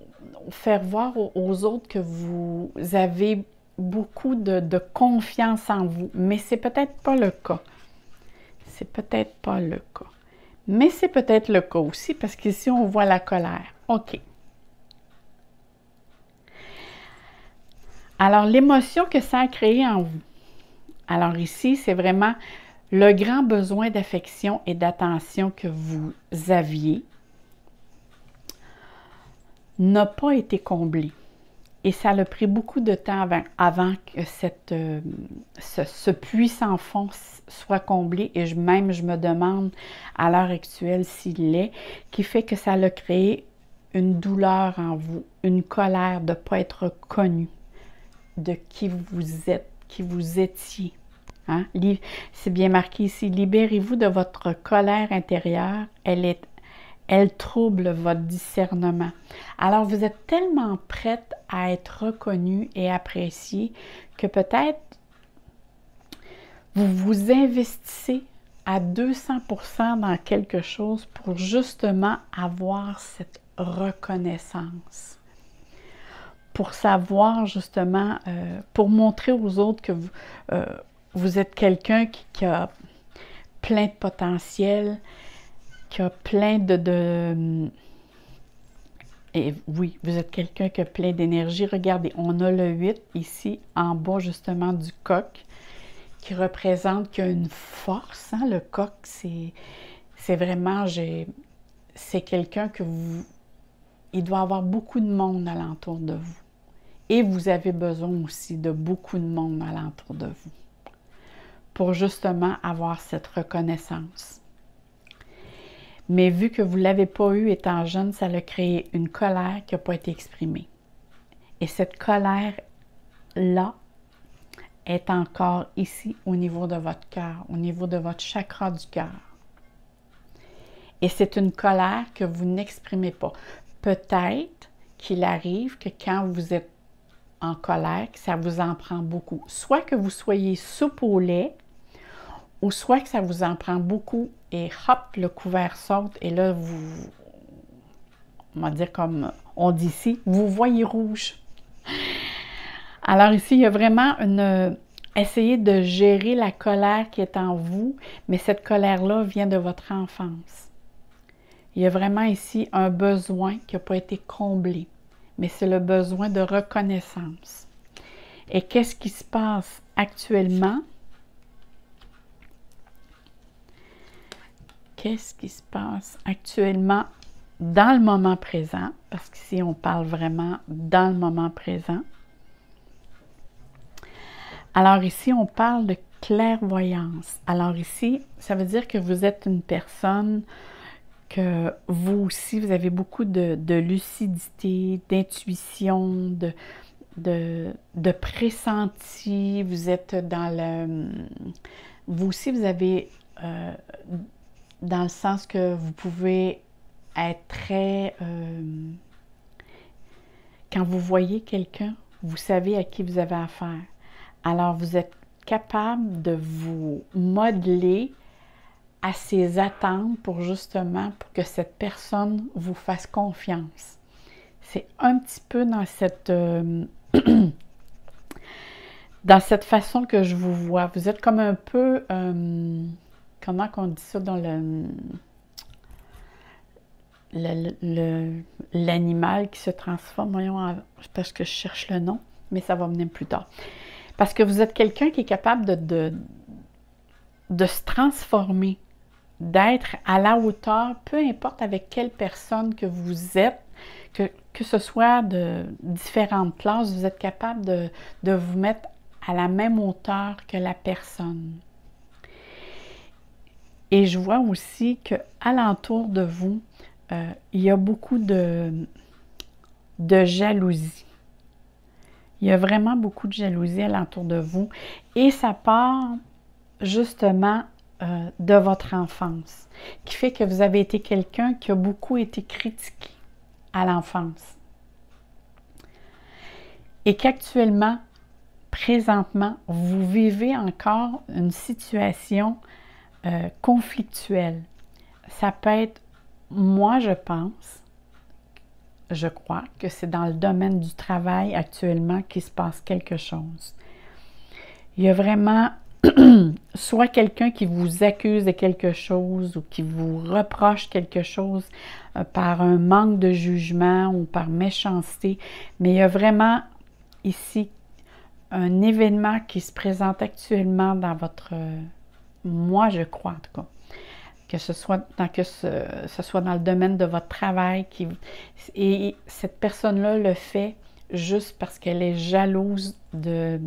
Speaker 1: faire voir aux autres que vous avez beaucoup de confiance en vous. Mais c'est peut-être pas le cas. C'est peut-être pas le cas. Mais c'est peut-être le cas aussi, parce qu'ici, on voit la colère. OK. Alors, l'émotion que ça a créée en vous. Alors ici, c'est vraiment le grand besoin d'affection et d'attention que vous aviez n'a pas été comblé. Et ça a pris beaucoup de temps avant que ce puits sans fond soit comblé. Et même, je me demande à l'heure actuelle s'il l'est, qui fait que ça a créé une douleur en vous, une colère de ne pas être reconnu de qui vous êtes, qui vous étiez. Hein? C'est bien marqué ici, libérez-vous de votre colère intérieure, elle trouble votre discernement. Alors, vous êtes tellement prête à être reconnue et appréciée que peut-être vous vous investissez à 200% dans quelque chose pour justement avoir cette reconnaissance. Pour savoir justement, pour montrer aux autres que vous êtes quelqu'un qui a plein de potentiel, qui a plein et oui, vous êtes quelqu'un qui a plein d'énergie. Regardez, on a le 8 ici, en bas justement du coq, qui représente qu'il y a une force. Hein? Le coq, c'est vraiment, c'est quelqu'un que il doit avoir beaucoup de monde alentour de vous. Et vous avez besoin aussi de beaucoup de monde alentour de vous pour justement avoir cette reconnaissance. Mais vu que vous ne l'avez pas eu étant jeune, ça a créé une colère qui n'a pas été exprimée. Et cette colère-là est encore ici au niveau de votre cœur, au niveau de votre chakra du cœur. Et c'est une colère que vous n'exprimez pas. Peut-être qu'il arrive que quand vous êtes en colère, que ça vous en prend beaucoup. Soit que vous soyez soupe au lait, ou soit que ça vous en prend beaucoup et hop, le couvert saute et là, on va dire comme on dit ici, vous voyez rouge. Alors ici, il y a vraiment essayez de gérer la colère qui est en vous, mais cette colère-là vient de votre enfance. Il y a vraiment ici un besoin qui n'a pas été comblé, mais c'est le besoin de reconnaissance. Et qu'est-ce qui se passe actuellement? Qu'est-ce qui se passe actuellement dans le moment présent? Parce qu'ici, on parle vraiment dans le moment présent. Alors ici, on parle de clairvoyance. Alors ici, ça veut dire que vous êtes une personne que vous aussi, vous avez beaucoup de lucidité, d'intuition, de pressenti. Vous êtes dans le... Vous aussi, vous avez... dans le sens que vous pouvez être très... quand vous voyez quelqu'un, vous savez à qui vous avez affaire. Alors, vous êtes capable de vous modeler à ses attentes pour justement, pour que cette personne vous fasse confiance. C'est un petit peu dans cette... dans cette façon que je vous vois. Vous êtes comme un peu... comment qu'on dit ça dans l'animal qui se transforme, voyons, parce que je cherche le nom, mais ça va venir plus tard. Parce que vous êtes quelqu'un qui est capable de se transformer, d'être à la hauteur, peu importe avec quelle personne que vous êtes, que ce soit de différentes classes, vous êtes capable de vous mettre à la même hauteur que la personne. Et je vois aussi qu'à l'entour de vous, il y a beaucoup de jalousie. Il y a vraiment beaucoup de jalousie alentour de vous et ça part justement de votre enfance, qui fait que vous avez été quelqu'un qui a beaucoup été critiqué à l'enfance. Et qu'actuellement, présentement, vous vivez encore une situation conflictuelle. Ça peut être, moi je pense, je crois que c'est dans le domaine du travail actuellement qu'il se passe quelque chose. Il y a vraiment soit quelqu'un qui vous accuse de quelque chose ou qui vous reproche quelque chose par un manque de jugement ou par méchanceté, mais il y a vraiment ici un événement qui se présente actuellement dans votre... moi, je crois en tout cas. Que ce soit dans le domaine de votre travail. Et cette personne-là le fait juste parce qu'elle est jalouse de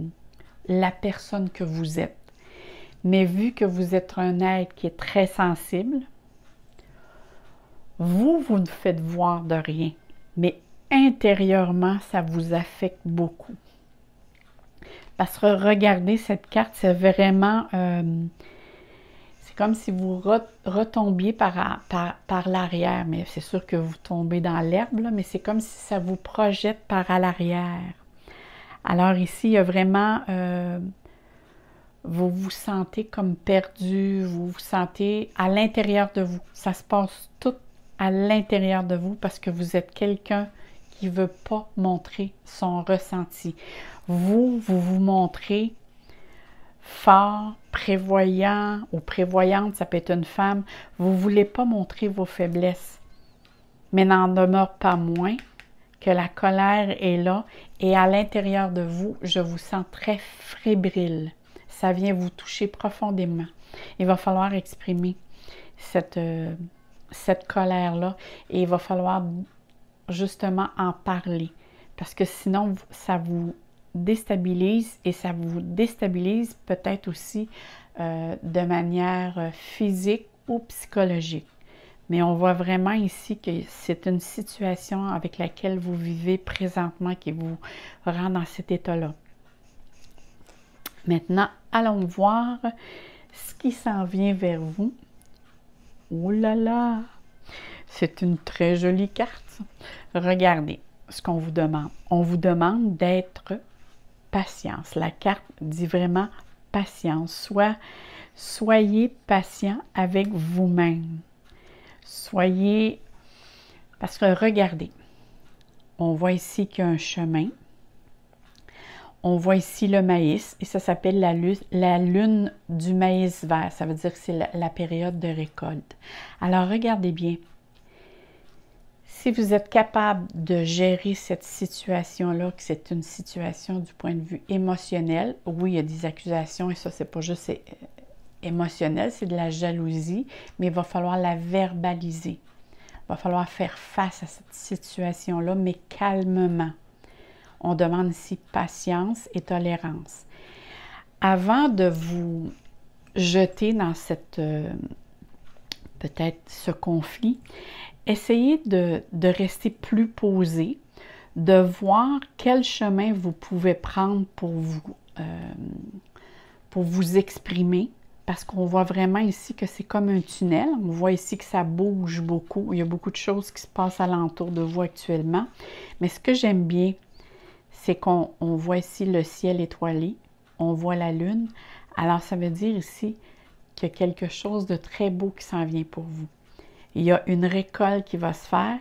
Speaker 1: la personne que vous êtes. Mais vu que vous êtes un être qui est très sensible, vous ne faites voir de rien. Mais intérieurement, ça vous affecte beaucoup. Parce que regardez cette carte, c'est vraiment... c'est comme si vous retombiez par l'arrière, mais c'est sûr que vous tombez dans l'herbe, mais c'est comme si ça vous projette par à l'arrière. Alors ici, il y a vraiment, vous vous sentez comme perdu, vous vous sentez à l'intérieur de vous. Ça se passe tout à l'intérieur de vous parce que vous êtes quelqu'un qui ne veut pas montrer son ressenti. Vous vous montrez fort, prévoyant ou prévoyante, ça peut être une femme, vous ne voulez pas montrer vos faiblesses. Mais n'en demeure pas moins que la colère est là et à l'intérieur de vous, je vous sens très fébrile. Ça vient vous toucher profondément. Il va falloir exprimer cette colère-là et il va falloir justement en parler parce que sinon, ça vous déstabilise et ça vous déstabilise peut-être aussi de manière physique ou psychologique. Mais on voit vraiment ici que c'est une situation avec laquelle vous vivez présentement qui vous rend dans cet état-là. Maintenant, allons voir ce qui s'en vient vers vous. Oh là là! C'est une très jolie carte. Regardez ce qu'on vous demande. On vous demande d'être patience. La carte dit vraiment patience. Soyez patient avec vous-même. Soyez... Parce que regardez, on voit ici qu'il y a un chemin. On voit ici le maïs et ça s'appelle la lune du maïs vert. Ça veut dire que c'est la période de récolte. Alors, regardez bien. Si vous êtes capable de gérer cette situation-là, que c'est une situation du point de vue émotionnel, oui, il y a des accusations et ça, c'est pas juste émotionnel, c'est de la jalousie, mais il va falloir la verbaliser. Il va falloir faire face à cette situation-là, mais calmement. On demande ici patience et tolérance. Avant de vous jeter dans peut-être ce conflit, essayez de rester plus posé, de voir quel chemin vous pouvez prendre pour vous exprimer, parce qu'on voit vraiment ici que c'est comme un tunnel. On voit ici que ça bouge beaucoup. Il y a beaucoup de choses qui se passent alentour de vous actuellement. Mais ce que j'aime bien, c'est qu'on voit ici le ciel étoilé, on voit la lune. Alors, ça veut dire ici qu'il y a quelque chose de très beau qui s'en vient pour vous. Il y a une récolte qui va se faire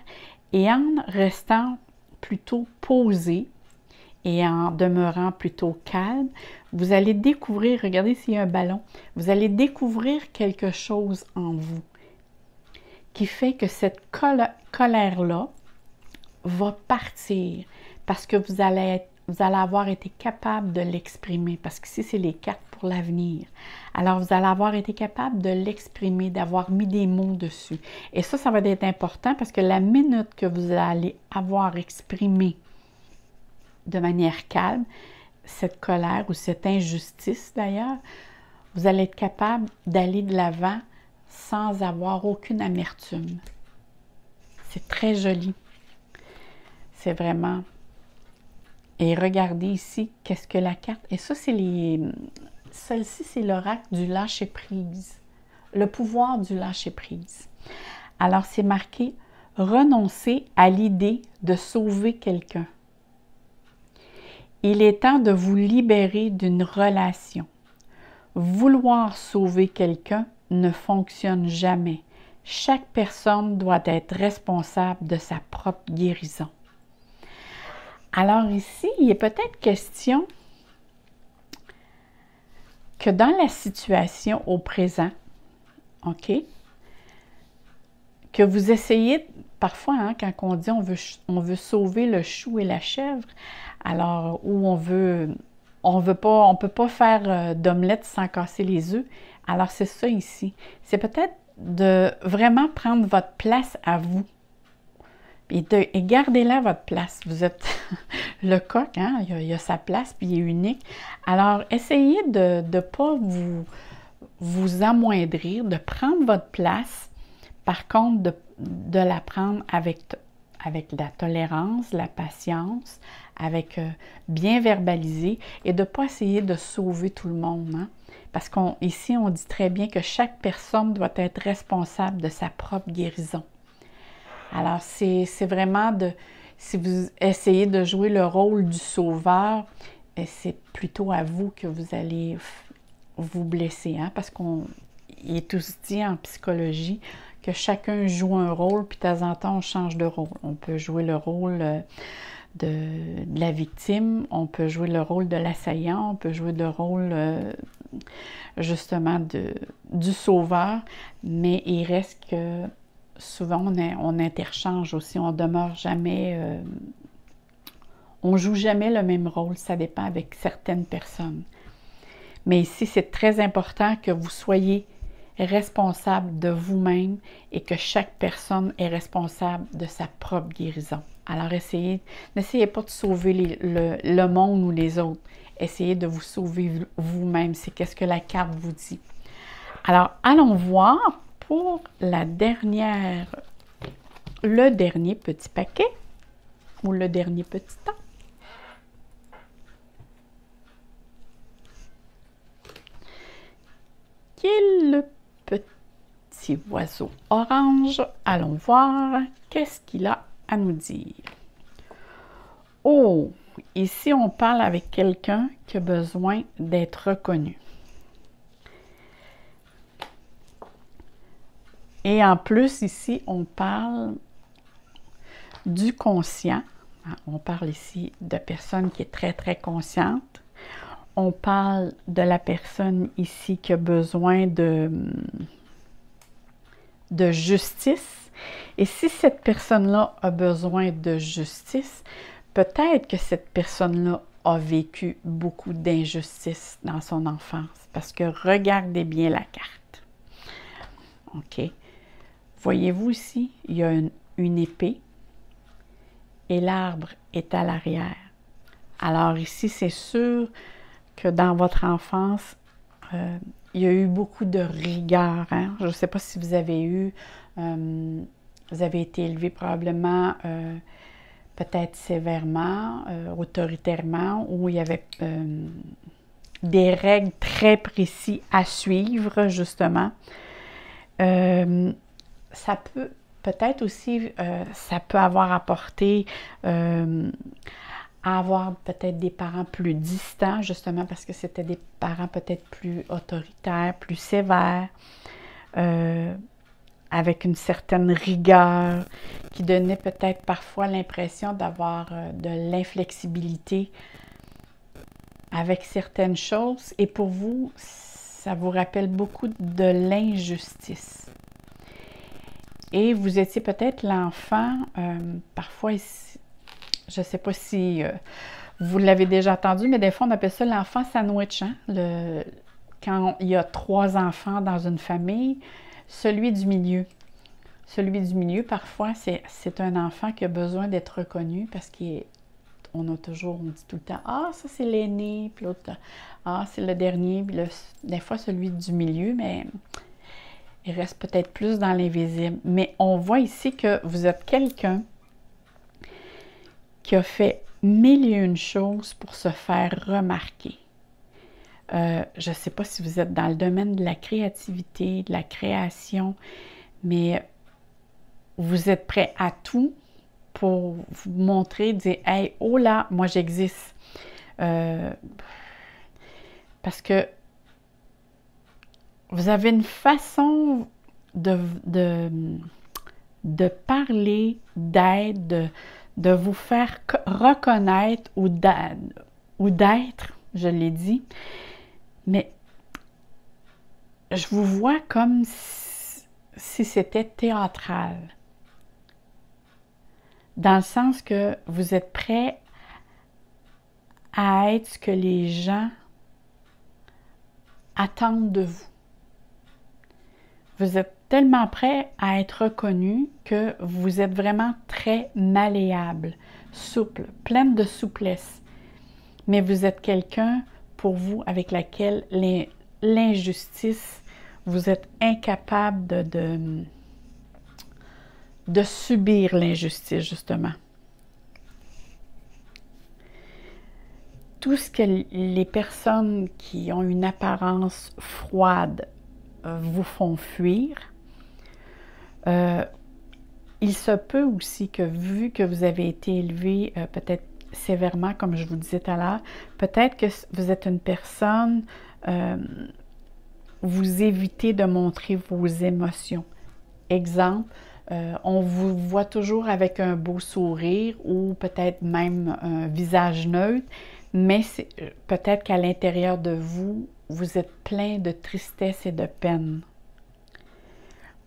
Speaker 1: et en restant plutôt posé et en demeurant plutôt calme, vous allez découvrir, regardez s'il y a un ballon, vous allez découvrir quelque chose en vous qui fait que cette colère-là va partir parce que vous allez avoir été capable de l'exprimer, parce qu'ici, c'est les cartes pour l'avenir. Alors, vous allez avoir été capable de l'exprimer, d'avoir mis des mots dessus. Et ça va être important parce que la minute que vous allez avoir exprimé de manière calme cette colère ou cette injustice d'ailleurs, vous allez être capable d'aller de l'avant sans avoir aucune amertume. C'est très joli. C'est vraiment... Et regardez ici, qu'est-ce que la carte... Et ça, c'est les... Celle-ci, c'est l'oracle du lâcher-prise. Le pouvoir du lâcher-prise. Alors, c'est marqué « Renoncer à l'idée de sauver quelqu'un ». Il est temps de vous libérer d'une relation. Vouloir sauver quelqu'un ne fonctionne jamais. Chaque personne doit être responsable de sa propre guérison. Alors ici, il est peut-être question que dans la situation au présent, OK, que vous essayez, parfois, hein, quand on dit on veut sauver le chou et la chèvre, alors, où on peut pas faire d'omelette sans casser les œufs. Alors, c'est ça ici. C'est peut-être de vraiment prendre votre place à vous. Et gardez-la votre place. Vous êtes le coq, hein? Il a sa place, puis il est unique. Alors, essayez de ne pas vous amoindrir, de prendre votre place. Par contre, de la prendre avec la tolérance, la patience, avec bien verbaliser et de ne pas essayer de sauver tout le monde. Hein? Parce qu'ici, on dit très bien que chaque personne doit être responsable de sa propre guérison. Alors, c'est vraiment si vous essayez de jouer le rôle du sauveur, c'est plutôt à vous que vous allez vous blesser. Hein? Parce qu'il est aussi dit en psychologie que chacun joue un rôle, puis de temps en temps, on change de rôle. On peut jouer le rôle de la victime, on peut jouer le rôle de l'assaillant, on peut jouer le rôle justement du sauveur, mais il reste que souvent on interchange aussi, on demeure jamais, on joue jamais le même rôle, ça dépend avec certaines personnes. Mais ici, c'est très important que vous soyez responsable de vous-même et que chaque personne est responsable de sa propre guérison. Alors, n'essayez pas de sauver le monde ou les autres. Essayez de vous sauver vous-même. C'est qu'est-ce que la carte vous dit. Alors, allons voir pour le dernier petit paquet ou le dernier petit temps. Qui est le petit oiseau orange? Allons voir qu'est-ce qu'il a à nous dire. Oh, ici on parle avec quelqu'un qui a besoin d'être reconnu. Et en plus, ici, on parle du conscient. On parle ici de personne qui est très, très consciente. On parle de la personne ici qui a besoin de justice. Et si cette personne-là a besoin de justice, peut-être que cette personne-là a vécu beaucoup d'injustice dans son enfance. Parce que regardez bien la carte. OK. Voyez-vous ici, il y a une épée et l'arbre est à l'arrière. Alors ici, c'est sûr que dans votre enfance, il y a eu beaucoup de rigueur. Hein? Je ne sais pas si vous avez vous avez été élevé probablement peut-être sévèrement, autoritairement, où il y avait des règles très précises à suivre, justement. Ça peut-être aussi, ça peut avoir apporté à avoir peut-être des parents plus distants, justement parce que c'était des parents peut-être plus autoritaires, plus sévères. avec une certaine rigueur, qui donnait peut-être parfois l'impression d'avoir de l'inflexibilité avec certaines choses. Et pour vous, ça vous rappelle beaucoup de l'injustice. Et vous étiez peut-être l'enfant, parfois, je ne sais pas si vous l'avez déjà entendu, mais des fois, on appelle ça l'enfant sandwich. Hein? Quand il y a 3 enfants dans une famille, celui du milieu. Celui du milieu, parfois, c'est un enfant qui a besoin d'être reconnu parce qu'on a toujours, on dit tout le temps, « Ah, ça c'est l'aîné », puis l'autre, « Ah, c'est le dernier », puis des fois celui du milieu, mais il reste peut-être plus dans l'invisible. Mais on voit ici que vous êtes quelqu'un qui a fait 1001 choses pour se faire remarquer. Je ne sais pas si vous êtes dans le domaine de la créativité, de la création, mais vous êtes prêt à tout pour vous montrer, dire « Hey, oh là, moi j'existe. » Parce que vous avez une façon de parler, d'être, de vous faire reconnaître ou d'être, je l'ai dit, mais je vous vois comme si c'était théâtral. Dans le sens que vous êtes prêt à être ce que les gens attendent de vous. Vous êtes tellement prêt à être reconnu que vous êtes vraiment très malléable, souple, pleine de souplesse. Mais vous êtes quelqu'un, pour vous, avec laquelle l'injustice, vous êtes incapable de subir l'injustice, justement. Tout ce que les personnes qui ont une apparence froide vous font fuir, il se peut aussi que, vu que vous avez été élevé peut-être sévèrement, comme je vous disais tout à l'heure, peut-être que vous êtes une personne, vous évitez de montrer vos émotions. Exemple, on vous voit toujours avec un beau sourire ou peut-être même un visage neutre, mais peut-être qu'à l'intérieur de vous, vous êtes plein de tristesse et de peine.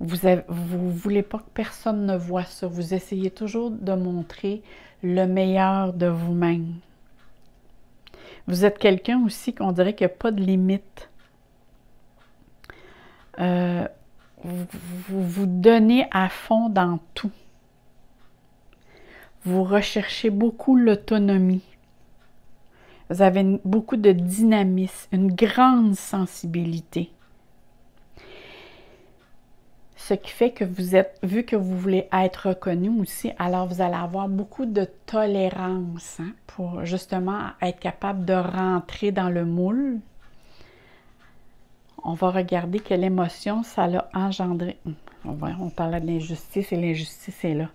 Speaker 1: Vous ne voulez pas que personne ne voit ça. Vous essayez toujours de montrer le meilleur de vous-même. Vous êtes quelqu'un aussi qu'on dirait qu'il n'y a pas de limite. Vous vous donnez à fond dans tout. Vous recherchez beaucoup l'autonomie. Vous avez beaucoup de dynamisme, une grande sensibilité. Ce qui fait que vous êtes, vu que vous voulez être reconnu aussi, alors vous allez avoir beaucoup de tolérance pour justement être capable de rentrer dans le moule. On va regarder quelle émotion ça l'a engendré. On parlait de l'injustice et l'injustice est là.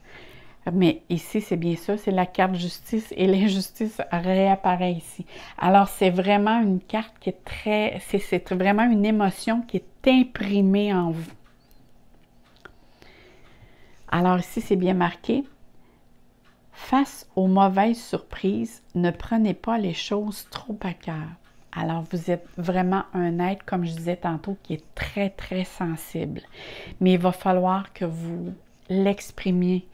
Speaker 1: Mais ici, c'est bien ça, c'est la carte justice et l'injustice réapparaît ici. Alors, c'est vraiment une carte qui est c'est vraiment une émotion qui est imprimée en vous. Alors ici, c'est bien marqué. Face aux mauvaises surprises, ne prenez pas les choses trop à cœur. Alors, vous êtes vraiment un être, comme je disais tantôt, qui est très, très sensible. Mais il va falloir que vous l'exprimiez,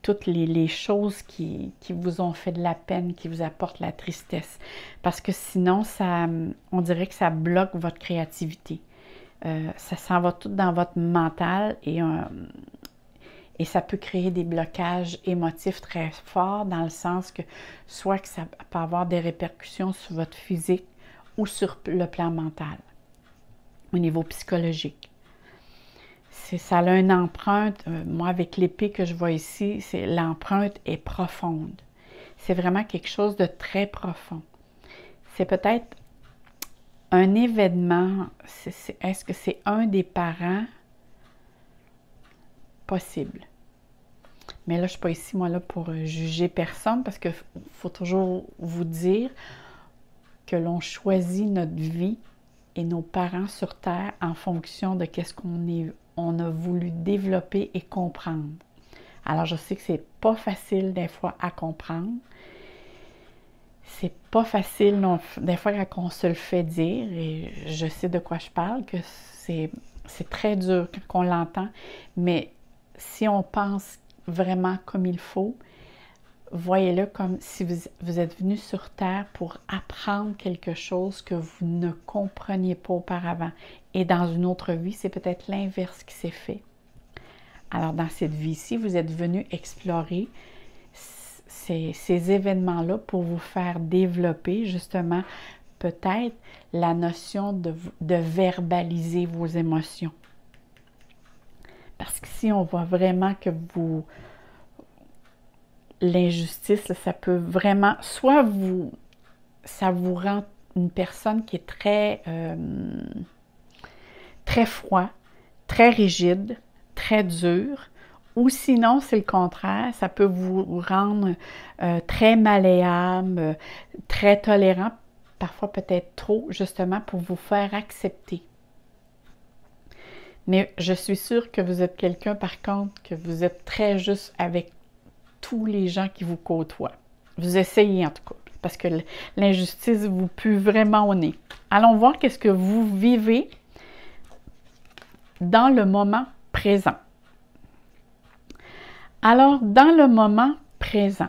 Speaker 1: toutes les choses qui vous ont fait de la peine, qui vous apportent la tristesse. Parce que sinon, on dirait que ça bloque votre créativité. Ça s'en va tout dans votre mental et ça peut créer des blocages émotifs très forts dans le sens que soit que ça peut avoir des répercussions sur votre physique ou sur le plan mental, au niveau psychologique. Ça a une empreinte, moi avec l'épée que je vois ici, l'empreinte est profonde. C'est vraiment quelque chose de très profond. C'est peut-être un événement, est-ce que c'est un des parents? Possible. Mais là, je ne suis pas ici, moi, là, pour juger personne, parce qu'il faut toujours vous dire que l'on choisit notre vie et nos parents sur Terre en fonction de qu'est-ce on a voulu développer et comprendre. Alors, je sais que c'est pas facile des fois à comprendre. C'est pas facile des fois quand on se le fait dire, et je sais de quoi je parle, que c'est très dur quand on l'entend, mais si on pense vraiment comme il faut, voyez-le comme si vous êtes venu sur Terre pour apprendre quelque chose que vous ne compreniez pas auparavant. Et dans une autre vie, c'est peut-être l'inverse qui s'est fait. Alors, dans cette vie-ci, vous êtes venu explorer ces événements-là pour vous faire développer justement peut-être la notion de verbaliser vos émotions. Parce qu'ici, on voit vraiment que l'injustice, ça peut vraiment, soit ça vous rend une personne qui est très froid, très rigide, très dur, ou sinon, c'est le contraire, ça peut vous rendre très malléable, très tolérant, parfois peut-être trop, justement pour vous faire accepter. Mais je suis sûre que vous êtes quelqu'un, par contre, que vous êtes très juste avec tous les gens qui vous côtoient. Vous essayez en tout cas, parce que l'injustice vous pue vraiment au nez. Allons voir qu'est-ce que vous vivez dans le moment présent. Alors, dans le moment présent,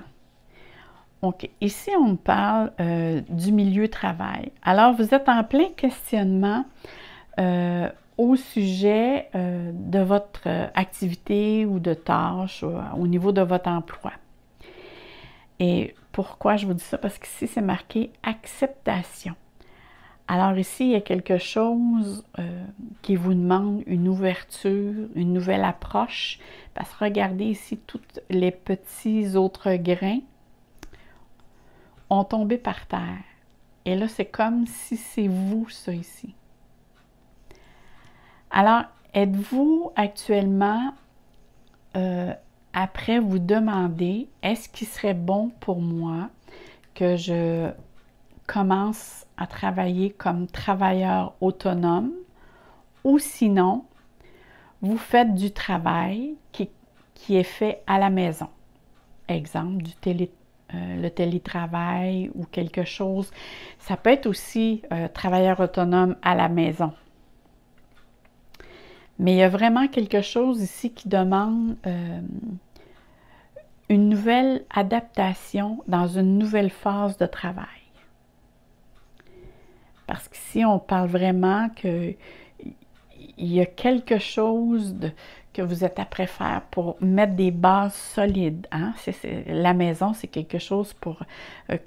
Speaker 1: OK, ici on parle du milieu travail. Alors, vous êtes en plein questionnement au sujet de votre activité ou de tâche au niveau de votre emploi. Et pourquoi je vous dis ça? Parce qu'ici, c'est marqué « acceptation ». Alors ici, il y a quelque chose qui vous demande une ouverture, une nouvelle approche. Parce que regardez ici, tous les petits autres grains ont tombé par terre. Et là, c'est comme si c'est vous, ça ici. Alors, êtes-vous actuellement après vous demander, est-ce qu'il serait bon pour moi que je commence à travailler comme travailleur autonome, ou sinon, vous faites du travail qui est fait à la maison. Exemple, le télétravail ou quelque chose. Ça peut être aussi travailleur autonome à la maison. Mais il y a vraiment quelque chose ici qui demande une nouvelle adaptation dans une nouvelle phase de travail. Parce qu'ici, on parle vraiment qu'il y a quelque chose que vous êtes après faire pour mettre des bases solides. Hein? La maison, c'est quelque chose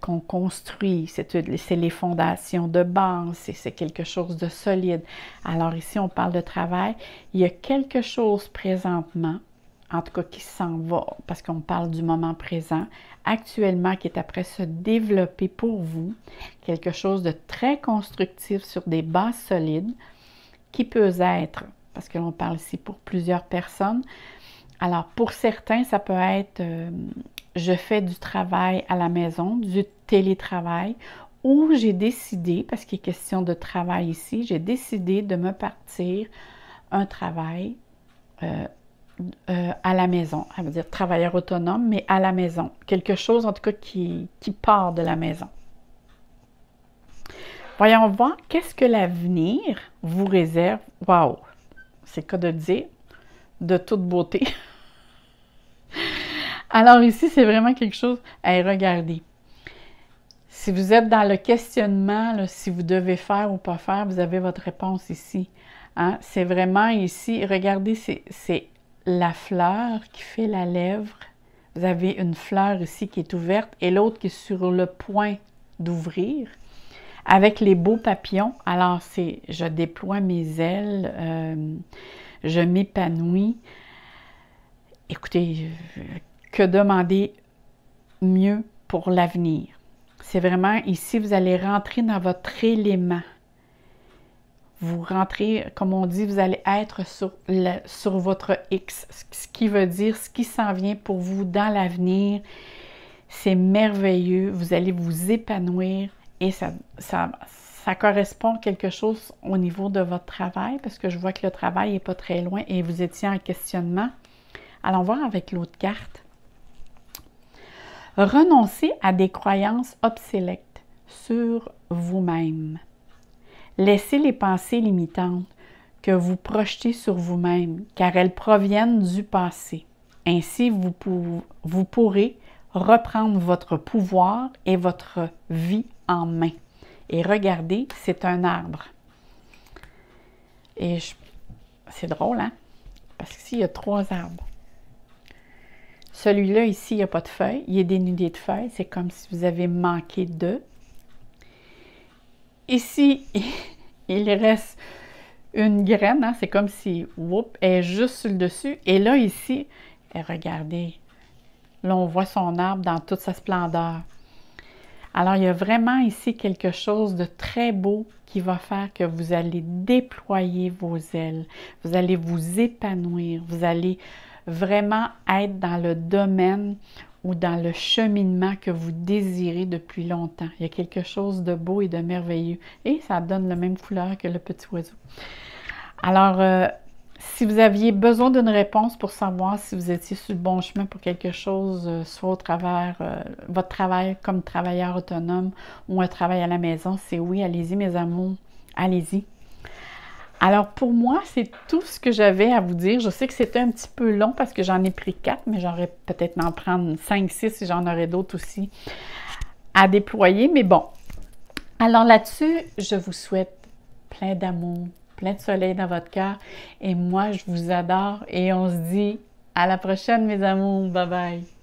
Speaker 1: qu'on construit. C'est les fondations de base. C'est quelque chose de solide. Alors ici, on parle de travail. Il y a quelque chose présentement, en tout cas qui s'en va, parce qu'on parle du moment présent, actuellement qui est après se développer pour vous, quelque chose de très constructif sur des bases solides, qui peut être, parce que l'on parle ici pour plusieurs personnes, alors pour certains, ça peut être je fais du travail à la maison, du télétravail, ou j'ai décidé, parce qu'il est question de travail ici, j'ai décidé de me partir un travail à la maison, ça veut dire travailleur autonome, mais à la maison. Quelque chose, en tout cas, qui part de la maison. Voyons voir qu'est-ce que l'avenir vous réserve. Wow! C'est le cas de dire, de toute beauté. Alors ici, c'est vraiment quelque chose à regarder. Si vous êtes dans le questionnement, là, si vous devez faire ou pas faire, vous avez votre réponse ici. Hein? C'est vraiment ici, regardez, c'est la fleur qui fait la lèvre. Vous avez une fleur ici qui est ouverte et l'autre qui est sur le point d'ouvrir avec les beaux papillons. Alors, c'est je déploie mes ailes, je m'épanouis. Écoutez, que demander mieux pour l'avenir? C'est vraiment ici, vous allez rentrer dans votre élément. Vous rentrez, comme on dit, vous allez être sur votre X, ce qui veut dire ce qui s'en vient pour vous dans l'avenir. C'est merveilleux, vous allez vous épanouir et ça ça correspond à quelque chose au niveau de votre travail, parce que je vois que le travail n'est pas très loin et vous étiez en questionnement. Allons voir avec l'autre carte. Renoncez à des croyances obsolètes sur vous-même. Laissez les pensées limitantes que vous projetez sur vous-même, car elles proviennent du passé. Ainsi, vous pourrez reprendre votre pouvoir et votre vie en main. Et regardez, c'est un arbre. Et c'est drôle, hein? Parce qu'ici, il y a 3 arbres. Celui-là, ici, il n'y a pas de feuilles. Il est dénudé de feuilles. C'est comme si vous avez manqué de. Ici, il reste une graine. Hein? C'est comme si, whoop, elle est juste sur le dessus. Et là, ici, regardez, là, on voit son arbre dans toute sa splendeur. Alors, il y a vraiment ici quelque chose de très beau qui va faire que vous allez déployer vos ailes. Vous allez vous épanouir. Vous allez vraiment être dans le domaine ou dans le cheminement que vous désirez depuis longtemps. Il y a quelque chose de beau et de merveilleux. Et ça donne la même couleur que le petit oiseau. Alors, si vous aviez besoin d'une réponse pour savoir si vous étiez sur le bon chemin pour quelque chose, soit au travers votre travail comme travailleur autonome ou un travail à la maison, c'est oui, allez-y mes amours, allez-y. Alors pour moi, c'est tout ce que j'avais à vous dire. Je sais que c'était un petit peu long parce que j'en ai pris 4, mais j'aurais peut-être m'en prendre 5, 6 et j'en aurais d'autres aussi à déployer. Mais bon, alors là-dessus, je vous souhaite plein d'amour, plein de soleil dans votre cœur. Et moi, je vous adore et on se dit à la prochaine, mes amours. Bye bye!